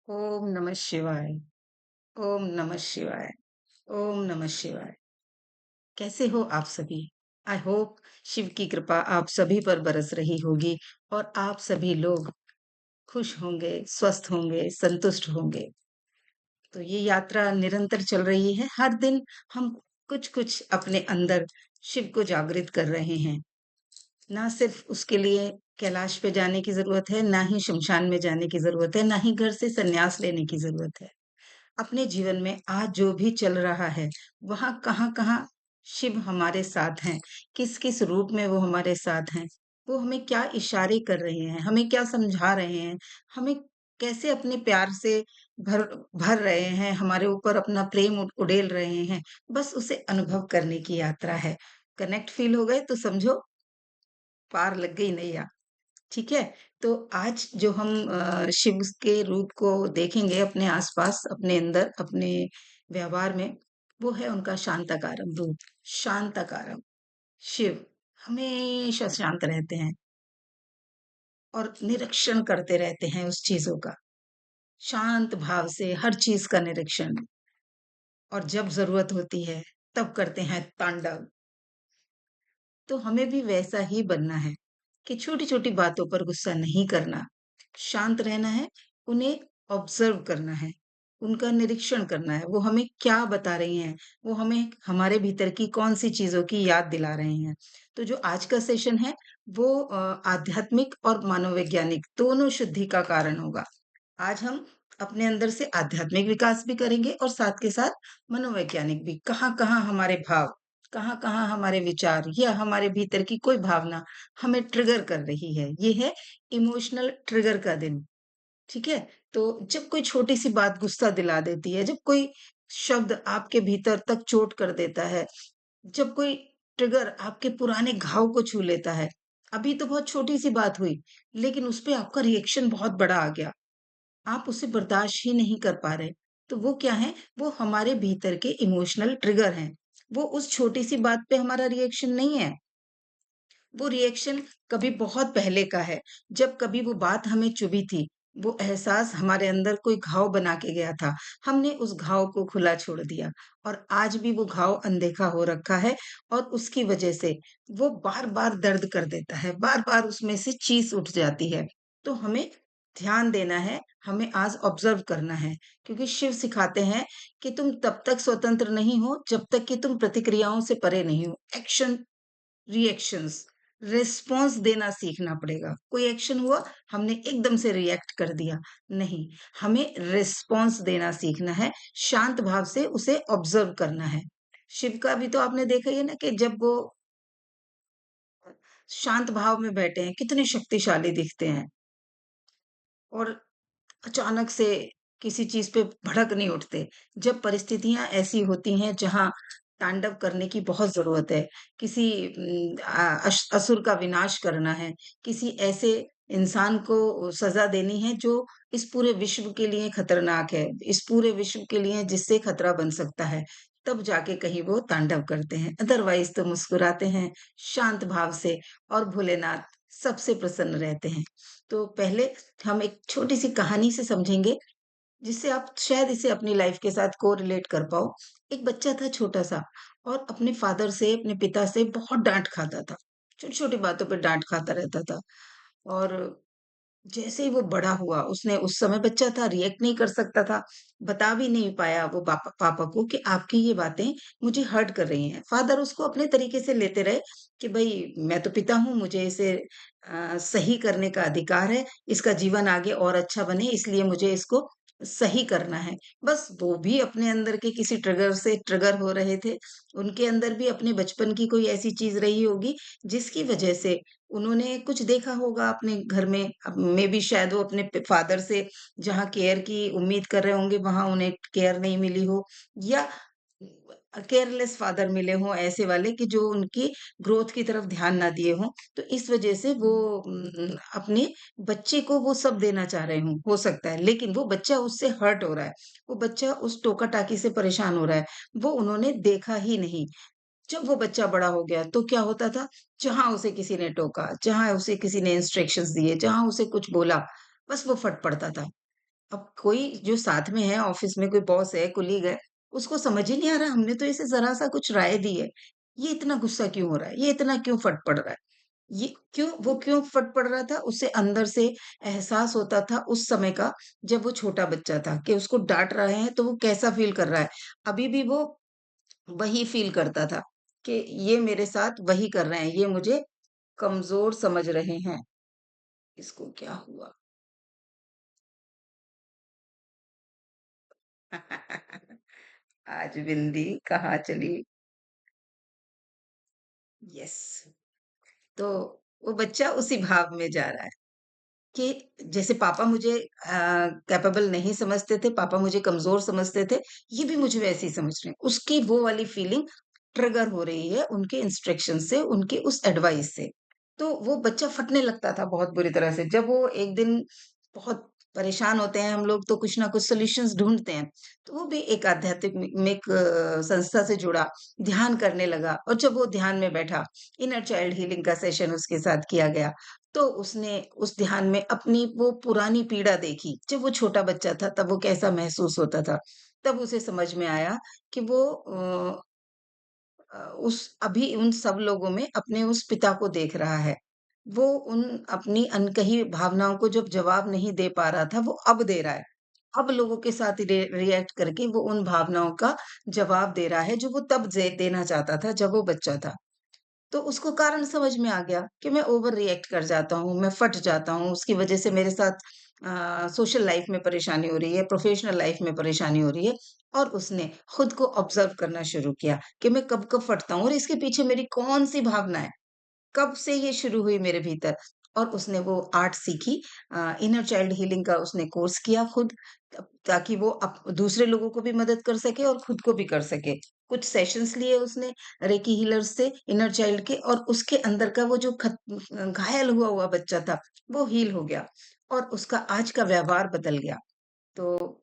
ओम नमः शिवाय। ओम नमः शिवाय। ओम नमः शिवाय। कैसे हो आप सभी? आई होप शिव की कृपा आप सभी पर बरस रही होगी और आप सभी लोग खुश होंगे, स्वस्थ होंगे, संतुष्ट होंगे। तो ये यात्रा निरंतर चल रही है। हर दिन हम कुछ-कुछ अपने अंदर शिव को जागृत कर रहे हैं। ना सिर्फ उसके लिए कैलाश पे जाने की ज़रूरत है, ना ही श्मशान में जाने की ज़रूरत है, ना ही घर से संन्यास लेने की ज़रूरत है। अपने जीवन में आज जो भी चल रहा है, वहाँ कहाँ-कहाँ शिव हमारे साथ हैं, किस-किस रूप में वो हमारे साथ हैं, वो हमें क्या इशारे कर रहे हैं, हमें क्या समझा रहे हैं, हमें कैसे अपने प्यार से भर भर रहे हैं, हमारे ऊपर अपना प्रेम उड़ेल रहे हैं, बस उसे अनुभव करने की यात्रा है। कनेक्ट फ़ील हो गए तो समझो पार लग गई नैया। ठीक है? तो आज जो हम शिव के रूप को देखेंगे अपने आस-पास, अपने अंदर, अपने व्यवहार में, वो है उनका शांताकारम रूप। शांताकारम, शिव हमेशा शांत रहते हैं और निरीक्षण करते रहते हैं उस चीज़ों का। शांत भाव से हर चीज़ का निरीक्षण और जब ज़रूरत होती है, तब करते हैं तांडव। तो हमें भी वैसा ही बनना है कि छोटी-छोटी बातों पर गुस्सा नहीं करना, शांत रहना है, उन्हें ऑब्ज़र्व करना है, उनका निरीक्षण करना है, वो हमें क्या बता रही हैं, वो हमें हमारे भीतर की कौन-सी चीज़ों की याद दिला रहे हैं। तो जो आज का सेशन है, वो आध्यात्मिक और मनोवैज्ञानिक दोनों शुद्धि का कारण होगा। आज हम अपने अंदर से आध्यात्मिक विकास भी करेंगे और साथ के साथ मनोवैज्ञानिक भी। कहाँ-कहाँ हमारे भाव, कहाँ-कहाँ हमारे विचार या हमारे भीतर की कोई भावना हमें ट्रिगर कर रही है। ये है इमोशनल ट्रिगर का दिन, ठीक है? तो जब कोई छोटी-सी बात गुस्सा दिला देती है, जब कोई शब्द आपके भीतर तक चोट कर देता है, जब कोई ट्रिगर आपके पुराने घाव को छू लेता है, अभी तो बहुत छोटी-सी बात हुई, लेकिन उस पे आपका रिएक्शन बहुत बड़ा आ गया। आप उसे बर्दाश्त ही नहीं कर पा रहे। तो वो क्या है? वो हमारे भीतर के इमोशनल ट्रिगर हैं। वो उस छोटी-सी बात पे हमारा रिएक्शन नहीं है। वो रिएक्शन कभी बहुत पहले का है, जब कभी वो बात हमें चुभी थी। वो एहसास हमारे अंदर कोई घाव बना के गया था। हमने उस घाव को खुला छोड़ दिया और आज भी वो घाव अनदेखा हो रखा है और उसकी वजह से वो बार-बार दर्द कर देता है, बार-बार उसमें से चीस उठ जाती है। तो हमें ध्यान देना है, हमें आज ऑब्ज़र्व करना है, क्योंकि शिव सिखाते हैं कि तुम तब तक स्वतंत्र नहीं हो, जब तक कि तुम प्रतिक्रियाओं से परे नहीं हो। एक्शन रिएक्शंस, रिस्पॉन्स देना सीखना पड़ेगा। कोई एक्शन हुआ, हमने एकदम से रिएक्ट कर दिया, नहीं, हमें रिस्पॉन्स देना सीखना है, शांत भाव से उसे ऑब्ज़र्व करना है। शिव का भी तो आपने देखा ही है ना कि जब वो शांत भाव में बैठे हैं, कितने शक्तिशाली दिखते हैं और अचानक से किसी चीज़ पे भड़क नहीं उठते। जब परिस्थितियाँ ऐसी होती हैं जहाँ तांडव करने की बहुत ज़रूरत है, किसी असुर का विनाश करना है, किसी ऐसे इंसान को सज़ा देनी है जो इस पूरे विश्व के लिए खतरनाक है, इस पूरे विश्व के लिए जिससे खतरा बन सकता है, तब जाके कहीं वो तांडव करते हैं। अदरवाइज़ तो मुस्कुराते हैं, शांत भाव से और भोलेनाथ सबसे प्रसन्न रहते हैं। तो पहले हम एक छोटी-सी कहानी से समझेंगे, जिससे आप शायद इसे अपनी लाइफ़ के साथ कोरिलेट कर पाओ। एक बच्चा था छोटा-सा और अपने फ़ादर से, अपने पिता से बहुत डाँट खाता था। छोटी-छोटी बातों पे डाँट खाता रहता था और जैसे ही वो बड़ा हुआ, उसने उस समय बच्चा था, रिएक्ट नहीं कर सकता था, बता भी नहीं पाया वो पापा पापा को कि आपकी ये बातें मुझे हर्ट कर रही हैं। फ़ादर उसको अपने तरीके से लेते रहे कि भई मैं तो पिता हूँ, मुझे इसे सही करने का अधिकार है, इसका जीवन आगे और अच्छा बने इसलिए मुझे इसको सही करना है। बस वो भी अपने अंदर के किसी ट्रिगर से ट्रिगर हो रहे थे। उनके अंदर भी अपने बचपन की कोई ऐसी चीज़ रही होगी, जिसकी वजह से उन्होंने कुछ देखा होगा अपने घर में, अब मेबी शायद वो अपने फादर से जहाँ केयर की उम्मीद कर रहे होंगे वहां उन्हें केयर नहीं मिली हो या केयरलेस फादर मिले हों ऐसे वाले कि जो उनकी ग्रोथ की तरफ ध्यान ना दिए हों तो इस वजह से वो अपने बच्चे को वो सब देना चाह रहे हों, हो सकता है, लेकिन वो बच्चा उससे हर्ट हो रहा है, वो बच्चा उस टोका टाकी से परेशान हो रहा है, वो उन्होंने देखा ही नहीं। जब वो बच्चा बड़ा हो गया तो क्या होता था, जहाँ उसे किसी ने टोका, जहाँ उसे किसी ने इंस्ट्रक्शंस दिए, जहाँ उसे कुछ बोला, बस वो फट पड़ता था। अब कोई जो साथ में है, ऑफ़िस में कोई बॉस है, कोलीग है, उसको समझ ही नहीं आ रहा, हमने तो इसे ज़रा-सा कुछ राय दी है। ये इतना गुस्सा क्यों हो रहा है? ये इतना क्यों फट पड़ रहा है? ये क्यों फट पड़ रहा था? उसे अंदर से एहसास होता था उस समय का, जब वो छोटा बच्चा था, कि उसको डाँट रहे हैं, तो वो कैसा फ़ील कर रहा है। अभी भी वो वही फ़ील करता था कि ये मेरे साथ वही कर रहे हैं, ये मुझे कमज़ोर समझ रहे हैं। इसको क्या हुआ? आज बिंदी कहाँ चली? यस। तो वो बच्चा उसी भाव में जा रहा है कि जैसे पापा मुझे कैपेबल नहीं समझते थे, पापा मुझे कमज़ोर समझते थे, ये भी मुझे वैसे ही समझ रहे हैं। उसकी वो वाली फीलिंग ट्रिगर हो रही है उनके इंस्ट्रक्शन से, उनके उस एडवाइस से। तो वो बच्चा फटने लगता था बहुत बुरी तरह से। जब वो एक दिन बहुत परेशान होते हैं हम लोग, तो कुछ ना कुछ सॉल्यूशंस ढूँढते हैं। तो वो भी एक आध्यात्मिक संस्था से जुड़ा, ध्यान करने लगा, और जब वो ध्यान में बैठा, इनर चाइल्ड हीलिंग का सेशन उसके साथ किया गया। तो उसने उस ध्यान में अपनी वो पुरानी पीड़ा देखी। जब वो छोटा बच्चा था, तब वो कैसा महसूस होता था। तब उसे समझ में आया कि वो उस अभी उन सब लोगों में अपने उस पिता को देख रहा है। वो उन अपनी अनकही भावनाओं को जब जवाब नहीं दे पा रहा था, वो अब दे रहा है। अब लोगों के साथ रिएक्ट करके वो उन भावनाओं का जवाब दे रहा है, जो वो तब देना चाहता था, जब वो बच्चा था। तो उसको कारण समझ में आ गया कि मैं ओवर रिएक्ट कर जाता हूँ, मैं फट जाता हूँ, उसकी वजह से मेरे साथ सोशल लाइफ में परेशानी हो रही है, प्रोफेशनल लाइफ में परेशानी हो रही है, और उसने खुद को ऑब्जर्व करना शुरू किया कि मैं कब-कब फटता हूँ और इसके पीछे मेरी कौन-सी भावना है। कब से ये शुरू हुई मेरे भीतर, और उसने वो आर्ट सीखी, इनर चाइल्ड हीलिंग का उसने कोर्स किया खुद, ताकि वो दूसरे लोगों को भी मदद कर सके और खुद को भी कर सके। कुछ सेशंस लिए उसने रेकी हीलर्स से, इनर चाइल्ड के, और उसके अंदर का वो जो घायल हुआ हुआ बच्चा था, वो हील हो गया, और उसका आज का व्यवहार बदल गया। तो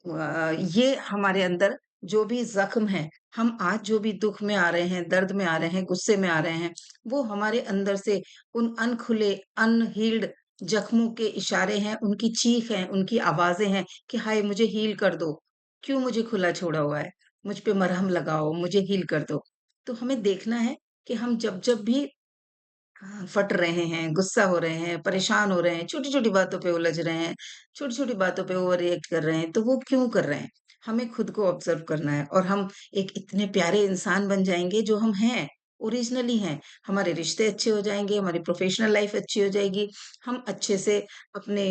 ये हमारे अंदर जो भी ज़ख्म है, हम आज जो भी दुःख में आ रहे हैं, दर्द में आ रहे हैं, गुस्से में आ रहे हैं, वो हमारे अंदर से उन अनखुले, अनहील्ड ज़ख्मों के इशारे हैं, उनकी चीख है, उनकी आवाज़ें हैं कि हाय मुझे हील कर दो। क्यों मुझे खुला छोड़ा हुआ है? मुझ पे मरहम लगाओ, मुझे हील कर दो। तो हमें देखना है कि हम जब-जब भी हाँ, फट रहे हैं, गुस्सा हो रहे हैं, परेशान हो रहे हैं, छोटी-छोटी बातों पे उलझ रहे हैं, छोटी-छोटी बातों पे ओवर रिएक्ट कर रहे हैं, तो वो क्यों कर रहे हैं? हमें खुद को ऑब्ज़र्व करना है, और हम एक इतने प्यारे इंसान बन जाएँगे जो हम हैं, ओरिजिनली हैं। हमारे रिश्ते अच्छे हो जाएँगे, हमारी प्रोफ़ेशनल लाइफ़ अच्छी हो जाएगी, हम अच्छे से अपने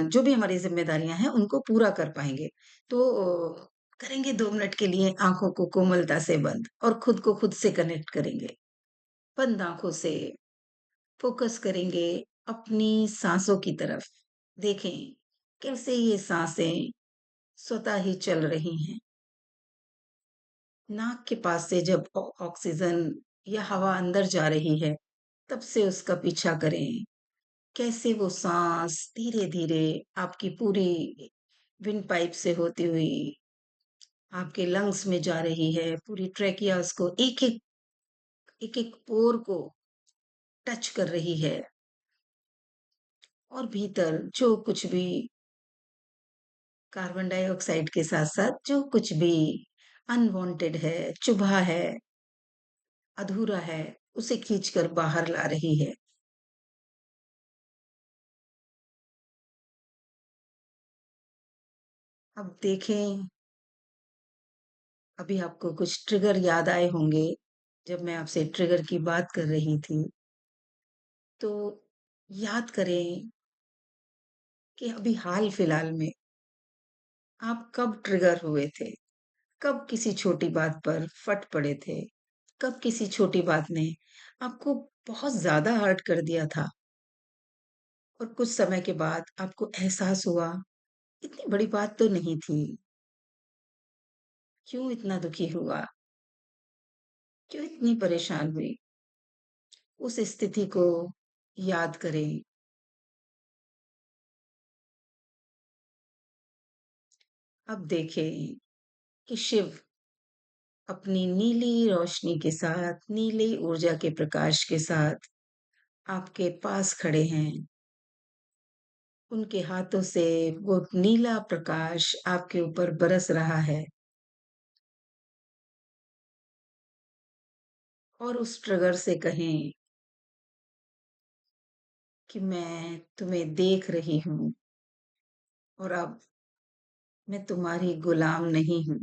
जो भी हमारी ज़िम्मेदारियाँ हैं, उनको पूरा कर पाएँगे। तो करेंगे 2 मिनट के लिए आँखों को कोमलता से बंद, और खुद को खुद से कनेक्ट करेंगे। बंद आँखों से फ़ोकस करेंगे अपनी साँसों की तरफ। देखें कैसे ये साँसें स्वतः ही चल रही हैं। नाक के पास से जब ऑक्सीजन या हवा अंदर जा रही है, तब से उसका पीछा करें। कैसे वो साँस धीरे-धीरे आपकी पूरी विंड पाइप से होती हुई आपके लंग्स में जा रही है, पूरी ट्रैकियाज़ को एक-एक पोर को टच कर रही है, और भीतर जो कुछ भी कार्बन डाइऑक्साइड के साथ-साथ जो कुछ भी अनवांटेड है, चुभा है, अधूरा है, उसे खींचकर बाहर ला रही है। अब देखें, अभी आपको कुछ ट्रिगर याद आए होंगे, जब मैं आपसे ट्रिगर की बात कर रही थी, तो याद करें कि अभी हाल-फिलहाल में आप कब ट्रिगर हुए थे? कब किसी छोटी बात पर फट पड़े थे? कब किसी छोटी बात ने आपको बहुत ज़्यादा हर्ट कर दिया था? और कुछ समय के बाद आपको एहसास हुआ, इतनी बड़ी बात तो नहीं थी, क्यों इतना दुखी हुआ? क्यों इतनी परेशान हुई? उस स्थिति को याद करें। अब देखें कि शिव अपनी नीली रोशनी के साथ, नीली ऊर्जा के प्रकाश के साथ आपके पास खड़े हैं, उनके हाथों से वो नीला प्रकाश आपके ऊपर बरस रहा है और उस ट्रिगर से कहें कि मैं तुम्हें देख रही हूँ और अब मैं तुम्हारी गुलाम नहीं हूँ।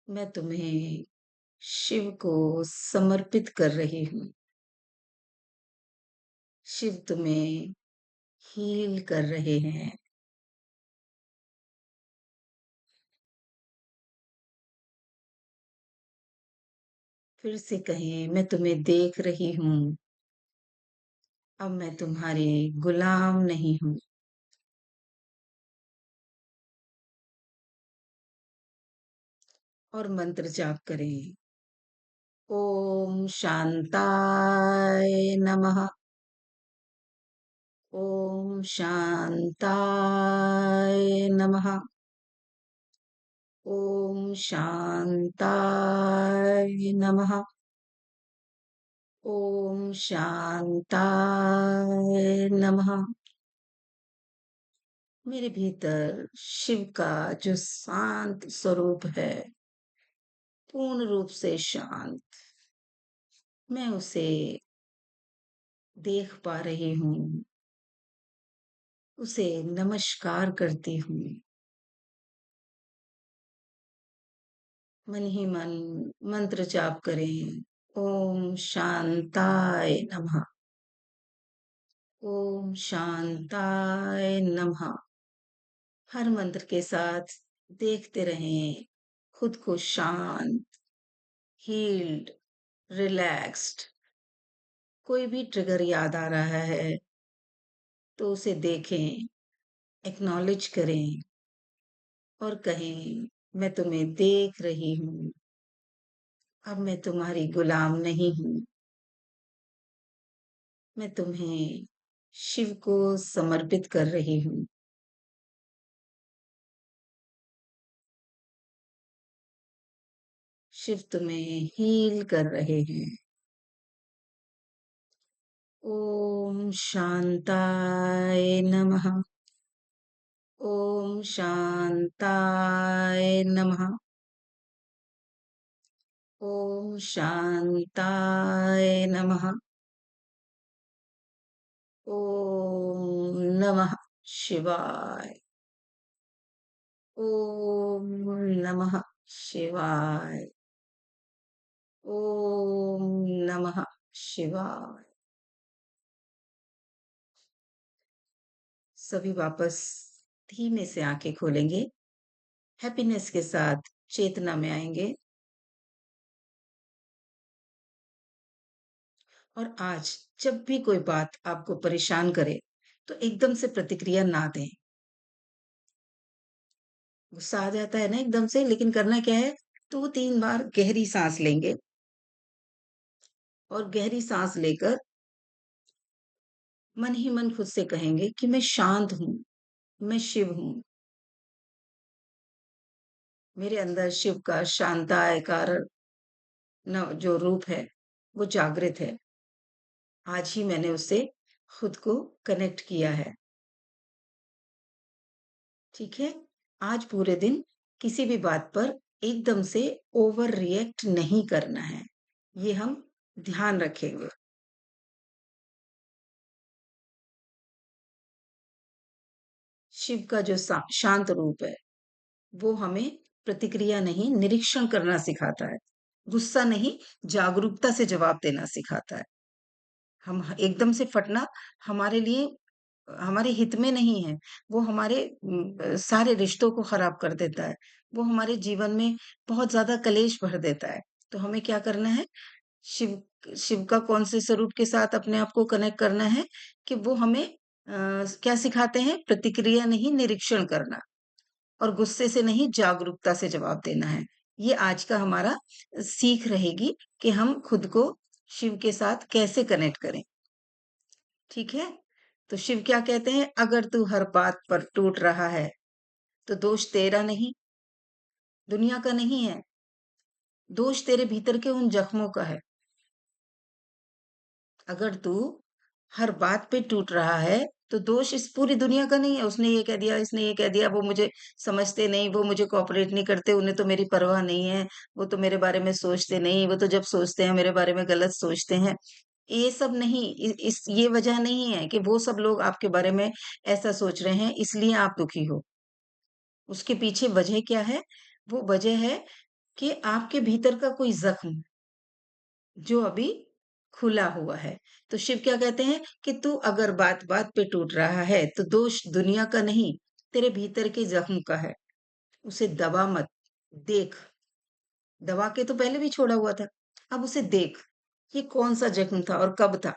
मैं तुम्हें शिव को समर्पित कर रही हूँ। शिव तुम्हें हील कर रहे हैं। फिर से कहें, मैं तुम्हें देख रही हूँ, अब मैं तुम्हारी गुलाम नहीं हूँ। और मंत्र जाप करें। ओम शांताय नमः। ओम शांताय नमः। ओम शांताय नमः। ओम शांताय नमः। मेरे भीतर शिव का जो शांत स्वरूप है, पूर्ण रूप से शांत, मैं उसे देख पा रही हूँ, उसे नमस्कार करती हूँ। मन ही मन मंत्र जाप करें। ओम शांताय नमः। ओम शांताय नमः। हर मंत्र के साथ देखते रहें खुद को शांत, हील्ड, रिलैक्स्ड। कोई भी ट्रिगर याद आ रहा है तो उसे देखें, एक्नॉलेज करें और कहें, मैं तुम्हें देख रही हूँ, अब मैं तुम्हारी गुलाम नहीं हूँ। मैं तुम्हें शिव को समर्पित कर रही हूँ। शिव तुम्हें हील कर रहे हैं। ओम शांताय नमः। ओम शांताय नमः। ओम शांताय नमः। ओम नमः शिवाय। ओम नमः शिवाय। ओम नमः शिवाय। सभी वापस धीमे से आंखें खोलेंगे, हैप्पीनेस के साथ चेतना में आएंगे। और आज जब भी कोई बात आपको परेशान करे तो एकदम से प्रतिक्रिया ना दें। गुस्सा आ जाता है ना एकदम से, लेकिन करना क्या है, 2-3 बार गहरी सांस लेंगे और गहरी सांस लेकर मन ही मन खुद से कहेंगे कि मैं शांत हूं, मैं शिव हूं। मेरे अंदर शिव का शांताय कारण जो रूप है वो जागृत है। आज ही मैंने उससे खुद को कनेक्ट किया है। ठीक है। आज पूरे दिन किसी भी बात पर एकदम से ओवर रिएक्ट नहीं करना है, ये हम ध्यान रखेंगे। शिव का जो शांत रूप है वो हमें प्रतिक्रिया नहीं, निरीक्षण करना सिखाता है। गुस्सा नहीं, जागरूकता से जवाब देना सिखाता है। हम एकदम से फटना हमारे लिए, हमारे हित में नहीं है। वो हमारे सारे रिश्तों को खराब कर देता है। वो हमारे जीवन में बहुत ज्यादा कलेश भर देता है। तो हमें क्या करना है, शिव शिव का कौन से स्वरूप के साथ अपने आप को कनेक्ट करना है कि वो हमें क्या सिखाते हैं, प्रतिक्रिया नहीं, निरीक्षण करना। और गुस्से से नहीं, जागरूकता से जवाब देना है। ये आज का हमारा सीख रहेगी कि हम खुद को शिव के साथ कैसे कनेक्ट करें। ठीक है। तो शिव क्या कहते हैं, अगर तू हर बात पर टूट रहा है तो दोष तेरा नहीं, दुनिया का नहीं है। दोष तेरे भीतर के उन जख्मों का है। अगर तू हर बात पे टूट रहा है, तो दोष इस पूरी दुनिया का नहीं है। उसने ये कह दिया, इसने ये कह दिया, वो मुझे समझते नहीं, वो मुझे कोऑपरेट नहीं करते, उन्हें तो मेरी परवाह नहीं है, वो तो मेरे बारे में सोचते नहीं, वो तो जब सोचते हैं मेरे बारे में गलत सोचते हैं। ये सब नहीं, इस ये वजह नहीं है कि वो सब लोग आपके बारे में ऐसा सोच रहे हैं, इसलिए आप दुखी हो। उसके पीछे वजह क्या है? वो वजह है कि आपके भीतर का कोई ज़ख्म जो अभी खुला हुआ है। तो शिव क्या कहते हैं कि तू अगर बात-बात पे टूट रहा है, तो दोष दुनिया का नहीं, तेरे भीतर के ज़ख्म का है। उसे दबा मत, देख। दबा के तो पहले भी छोड़ा हुआ था, अब उसे देख। ये कौन-सा ज़ख्म था और कब था?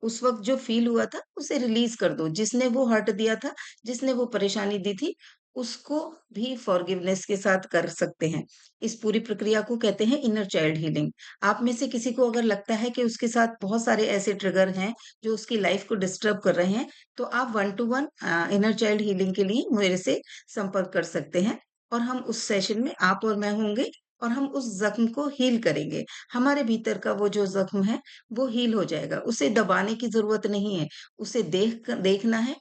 उस वक़्त जो फ़ील हुआ था, उसे रिलीज़ कर दो। जिसने वो हर्ट दिया था, जिसने वो परेशानी दी थी, उसको भी फ़ॉरगिवनेस के साथ कर सकते हैं। इस पूरी प्रक्रिया को कहते हैं इनर चाइल्ड हीलिंग। आप में से किसी को अगर लगता है कि उसके साथ बहुत सारे ऐसे ट्रिगर हैं, जो उसकी लाइफ़ को डिस्टर्ब कर रहे हैं, तो आप one two one inner child healing के लिए मेरे से संपर्क कर सकते हैं और हम उस सेशन में आप और मैं होंगे और हम उस ज़ख्म को हील करेंगे। हमारे भीतर का वो जो ज़ख्म है, वो हील हो जाएगा। उसे दबाने की ज़रूरत नहीं है। उसे देखना है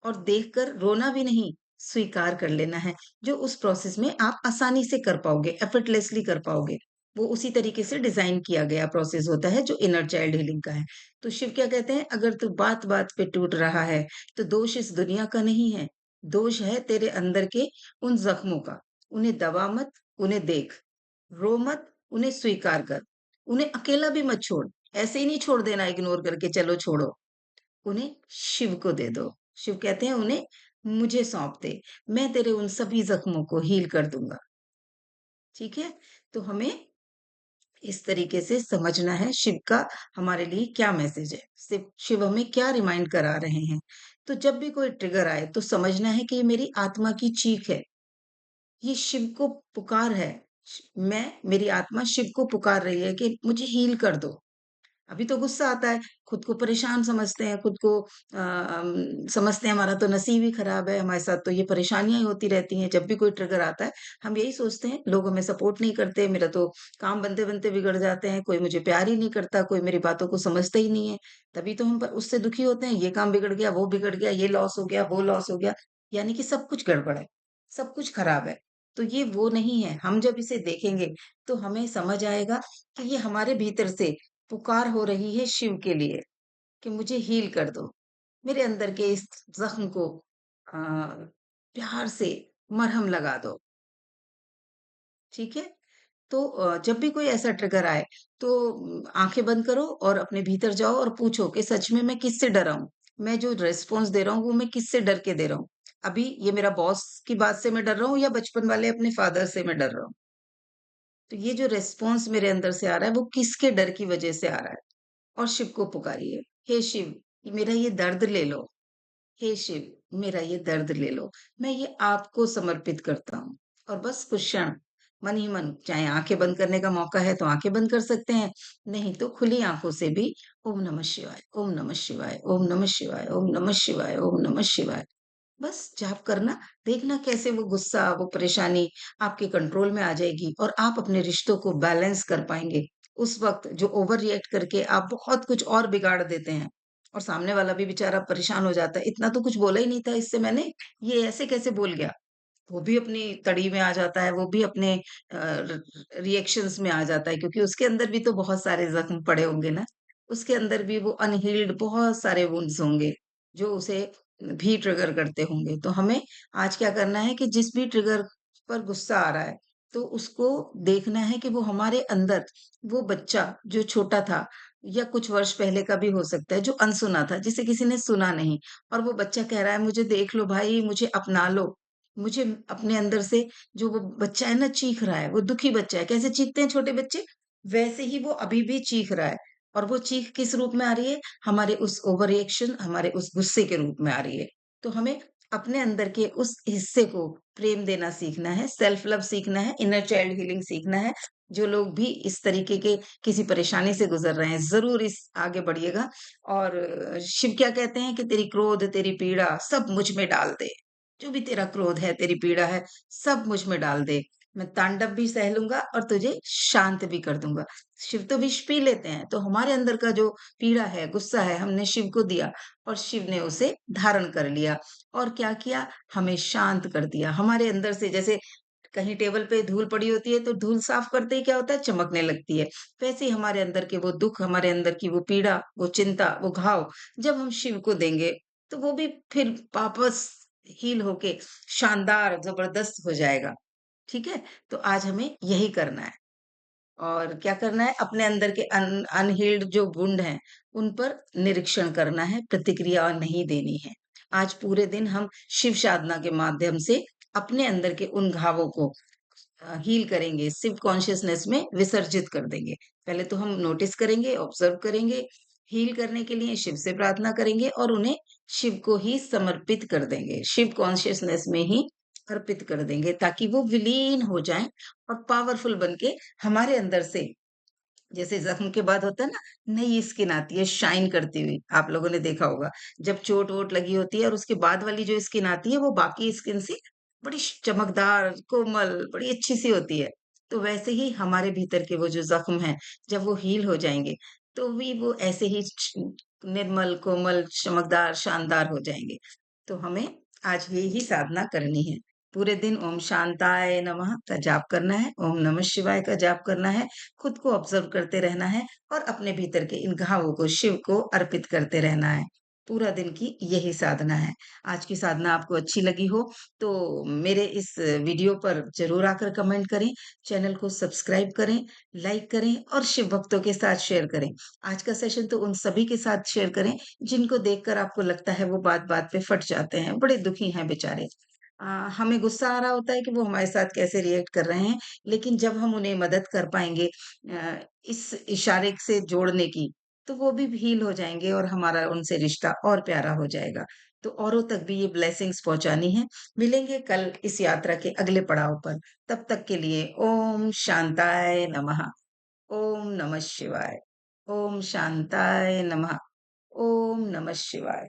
और देखकर रोना भी नहीं, स्वीकार कर लेना है, जो उस प्रोसेस में आप आसानी से कर पाओगे, एफर्टलेसली कर पाओगे। वो उसी तरीके से डिज़ाइन किया गया प्रोसेस होता है जो इनर चाइल्ड हीलिंग का है। तो शिव क्या कहते हैं, अगर तू बात-बात पे टूट रहा है, तो दोष इस दुनिया का नहीं है, दोष है तेरे अंदर के उन ज़ख्मों का। उन्हें दबा मत, उन्हें देख। रो मत, उन्हें स्वीकार कर। उन्हें अकेला भी मत छोड़। ऐसे ही नहीं छोड़ देना इग्नोर करके चलो छोड़ो। उन्हें शिव को दे दो। शिव कहते हैं उन्हें मुझे सौंप दे। मैं तेरे उन सभी ज़ख्मों को हील कर दूँगा। ठीक है? तो हमें इस तरीके से समझना है शिव का हमारे लिए क्या मैसेज है। शिव हमें क्या रिमाइंड करा रहे हैं। तो जब भी कोई ट्रिगर आए तो समझना है कि ये मेरी आत्मा की चीख है। ये शिव को पुकार है। मेरी आत्मा शिव को पुकार रही है कि मुझे हील कर दो। अभी तो गुस्सा आता है, खुद को परेशान समझते हैं, खुद को समझते हैं हमारा तो नसीब ही खराब है, हमारे साथ तो ये परेशानियाँ ही होती रहती हैं। जब भी कोई ट्रिगर आता है, हम यही सोचते हैं लोग हमें सपोर्ट नहीं करते, मेरा तो काम बनते-बनते बिगड़ जाते हैं, कोई मुझे प्यार ही नहीं करता, कोई मेरी बातों को समझता ही नहीं है। तभी तो हम प उससे दुखी होते हैं, ये काम बिगड़ गया, वो बिगड़ गया, ये लॉस हो गया, वो लॉस हो गया, यानी कि सब कुछ गड़बड़ है, सब कुछ खराब है। तो ये वो नहीं है, हम जब इसे देखेंगे, तो हमें समझ आएगा कि ये हमारे भीतर से पुकार हो रही है शिव के लिए कि मुझे हील कर दो। मेरे अंदर के इस ज़ख्म को प्यार से मरहम लगा दो, ठीक है? तो जब भी कोई ऐसा ट्रिगर आए तो आँखें बंद करो और अपने भीतर जाओ और पूछो कि सच में मैं किससे डरा हूँ? मैं जो रिस्पॉन्स दे रहा हूँ वो मैं किससे डर के दे रहा हूँ? अभी ये मेरा बॉस की बात से मैं डर रहा हूँ या बचपन वाले अपने फादर से मैं डर रहा हूँ? तो ये जो रिस्पॉन्स मेरे अंदर से आ रहा है वो किसके डर की वज़ह से आ रहा है? और शिव को पुकारिए, हे शिव, मेरा ये दर्द ले लो। हे शिव, मेरा ये दर्द ले लो। मैं ये आपको समर्पित करता हूँ। और बस कुछ क्षण मन ही मन, चाहे आँखें बंद करने का मौका है तो आँखें बंद कर सकते हैं, नहीं तो खुली आँखों से भी ओम नमः शिवाय, ओम नमः शिवाय, ओम नमः शिवाय, ओम नमः शिवाय, ओम नमः शिवाय। बस जाप करना, देखना कैसे वो गुस्सा, वो परेशानी आपके कंट्रोल में आ जाएगी और आप अपने रिश्तों को बैलेंस कर पाएँगे। उस वक़्त जो ओवर रिएक्ट करके आप बहुत कुछ और बिगाड़ देते हैं और सामने वाला भी बेचारा परेशान हो जाता है, इतना तो कुछ बोला ही नहीं था इससे मैंने, ये ऐसे कैसे बोल गया? वो भी अपनी तड़ी में आ जाता है, वो भी अपने रिएक्शंस में आ जाता है क्योंकि उसके अंदर भी तो बहुत सारे ज़ख्म पड़े होंगे ना। उसके अंदर भी वो अनहील्ड बहुत सारे वुंड्स होंगे, जो उसे भी ट्रिगर करते होंगे। तो हमें आज क्या करना है कि जिस भी ट्रिगर पर गुस्सा आ रहा है, तो उसको देखना है कि वो हमारे अंदर वो बच्चा जो छोटा था या कुछ वर्ष पहले का भी हो सकता है, जो अनसुना था, जिसे किसी ने सुना नहीं और वो बच्चा कह रहा है, "मुझे देख लो भाई, मुझे अपना लो।" मुझे अपने अंदर से जो वो बच्चा है ना चीख रहा है, वो दुखी बच्चा है। कैसे चीखते हैं छोटे बच्चे? वैसे ही वो अभी भी चीख रहा है और वो चीख किस रूप में आ रही है? हमारे उस ओवर रिएक्शन, हमारे उस गुस्से के रूप में आ रही है। तो हमें अपने अंदर के उस हिस्से को प्रेम देना सीखना है, सेल्फ लव सीखना है, इनर चाइल्ड हीलिंग सीखना है। जो लोग भी इस तरीके के किसी परेशानी से गुज़र रहे हैं, ज़रूर इस आगे बढ़िएगा और शिव क्या कहते हैं कि तेरी क्रोध, तेरी पीड़ा सब मुझ में डाल दे। जो भी तेरा क्रोध है, तेरी पीड़ा है, सब मुझ में डाल दे। मैं तांडव भी सह लूँगा और तुझे शांत भी कर दूँगा। शिव तो विष पी लेते हैं, तो हमारे अंदर का जो पीड़ा है, गुस्सा है, हमने शिव को दिया और शिव ने उसे धारण कर लिया और क्या किया? हमें शांत कर दिया। हमारे अंदर से जैसे कहीं टेबल पे धूल पड़ी होती है तो धूल साफ करते ही क्या होता है? चमकने लगती है। वैसे ही हमारे अंदर के वो दुःख, हमारे अंदर की वो पीड़ा, वो चिंता, वो घाव जब हम शिव को देंगे, तो वो भी फिर वापस हील होके शानदार, ज़बरदस्त हो जाएगा। ठीक है? तो आज हमें यही करना है और क्या करना है? अपने अंदर के अनहील्ड जो वुंड हैं, उन पर निरीक्षण करना है, प्रतिक्रिया नहीं देनी है। आज पूरे दिन हम शिव साधना के माध्यम से अपने अंदर के उन घावों को हील करेंगे, शिव कॉन्शियसनेस में विसर्जित कर देंगे। पहले तो हम नोटिस करेंगे, ऑब्जर्व करेंगे, हील करने के लिए शिव से प्रार्थना करेंगे और उन्हें शिव को ही समर्पित कर देंगे। शिव कॉन्शियसनेस में ही अर्पित कर देंगे ताकि वो विलीन हो जाएँ और पावरफुल बन के हमारे अंदर से जैसे ज़ख्म के बाद होता है ना, नई स्किन आती है शाइन करती हुई, आप लोगों ने देखा होगा। जब चोट-वोट लगी होती है और उसके बाद वाली जो स्किन आती है, वो बाकी स्किन से बड़ी चमकदार, कोमल, बड़ी अच्छी-सी होती है। तो वैसे ही हमारे भीतर के वो जो ज़ख्म हैं, जब वो हील हो जाएँगे, तो भी वो ऐसे ही निर्मल, कोमल, चमकदार, शानदार हो जाएँगे। तो हमें आज यही साधना करनी है। पूरे दिन ओम शांताय नमः का जाप करना है, ओम नमः शिवाय का जाप करना है, खुद को ऑब्जर्व करते रहना है और अपने भीतर के इन घावों को शिव को अर्पित करते रहना है। पूरा दिन की यही साधना है। आज की साधना आपको अच्छी लगी हो तो मेरे इस वीडियो पर ज़रूर आकर कमेंट करें, चैनल को सब्सक्राइब करें, लाइक करें और शिव भक्तों के साथ शेयर करें। आज का सेशन तो उन सभी के साथ शेयर करें जिनको देखकर आपको लगता है वो बात-बात पे फट जाते हैं, बड़े दुखी हैं बेचारे। अ, हमें गुस्सा आ रहा होता है कि वो हमारे साथ कैसे रिएक्ट कर रहे हैं, लेकिन जब हम उन्हें मदद कर पाएँगे इस इशारे से जोड़ने की, तो वो भी हील हो जाएँगे और हमारा उनसे रिश्ता और प्यारा हो जाएगा। तो औरों तक भी ये ब्लेसिंग्स पहुँचानी है। मिलेंगे कल इस यात्रा के अगले पड़ाव पर। तब तक के लिए ओम शांताय नमः। ओम नमः शिवाय। ओम शांताय नमः। ओम नमः शिवाय।